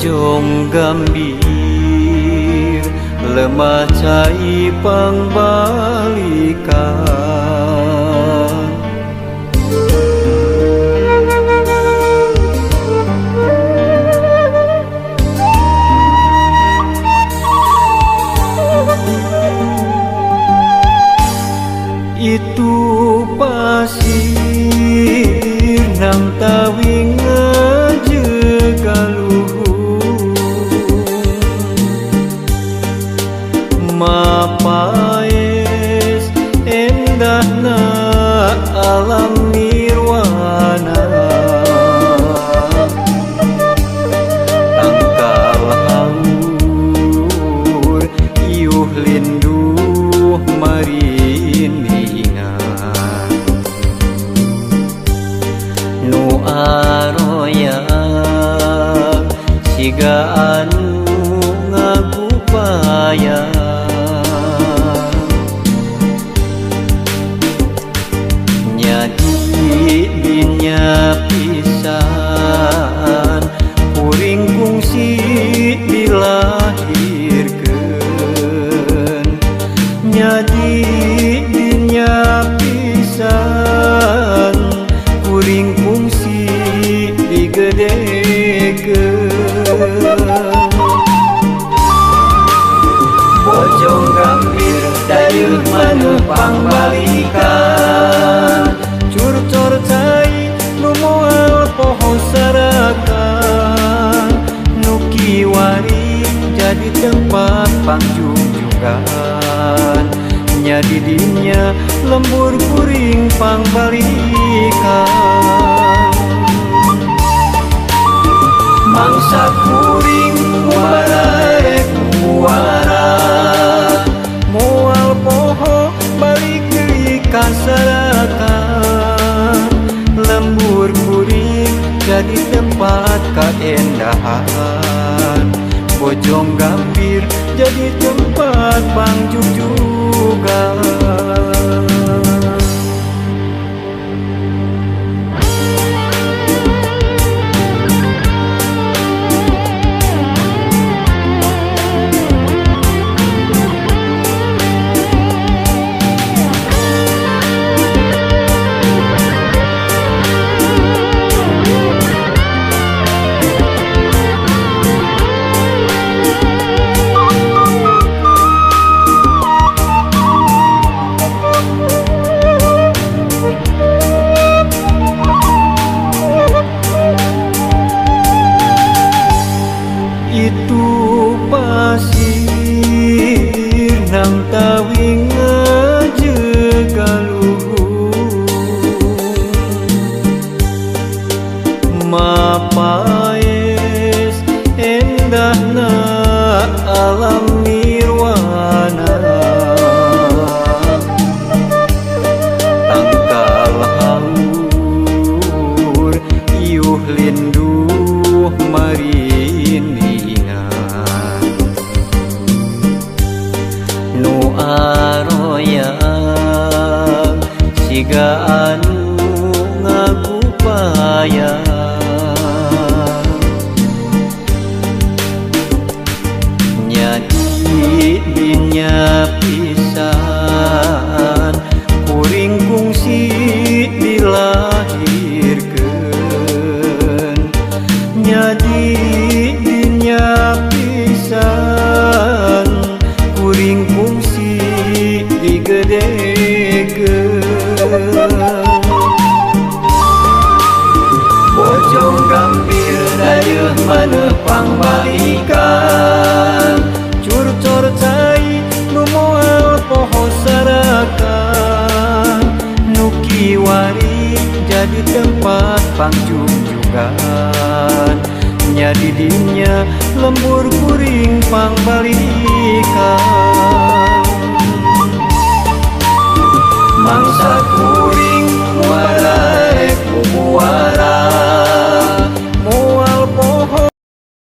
Bojong gambir lemah cai pangbalikan. Itu pasir nang tawing ngejekaluhur mapaes endahna alam nirwana. Tangkal haur iuh linduh mariningan nu aroya siga anu ngagupaya. Nyadi dinya pisan kuring kungsi dilahirkeun. Nyadi dinya pisan kuring kungsi digedekeun. Bojong gambir dayeuh maneuh pangbalikan. Curcor cai nu moal poho sarakan. Nu kiwari jadi tempat pangjungjugan. Nyadi dinya lembur kuring pangbalikan. Mangsa kuring warek muara moal poho balik deui ka sarakan. Lembur kuring jadi tempat kaendahan. Bojong gambir jadi tempat pangjungjugan. Itu pasir nang tawing ngejekaluhur mapaes endahna alam nirwana. Tangkal haur iuh linduh mariningan nu aroya siga anu ngagupaya. Nyadi dinya pisan kuring kungsi dilahirkeun. Nyadi dinya pisan kuring kungsi digedekeun. Bojong gambir dayeuh maneuh pangbalikan. Curcor cai nu moal poho sarakan. Nu kiwari jadi tempat pangjungjugan. Nyadi dinya lembur kuring pangbalikan.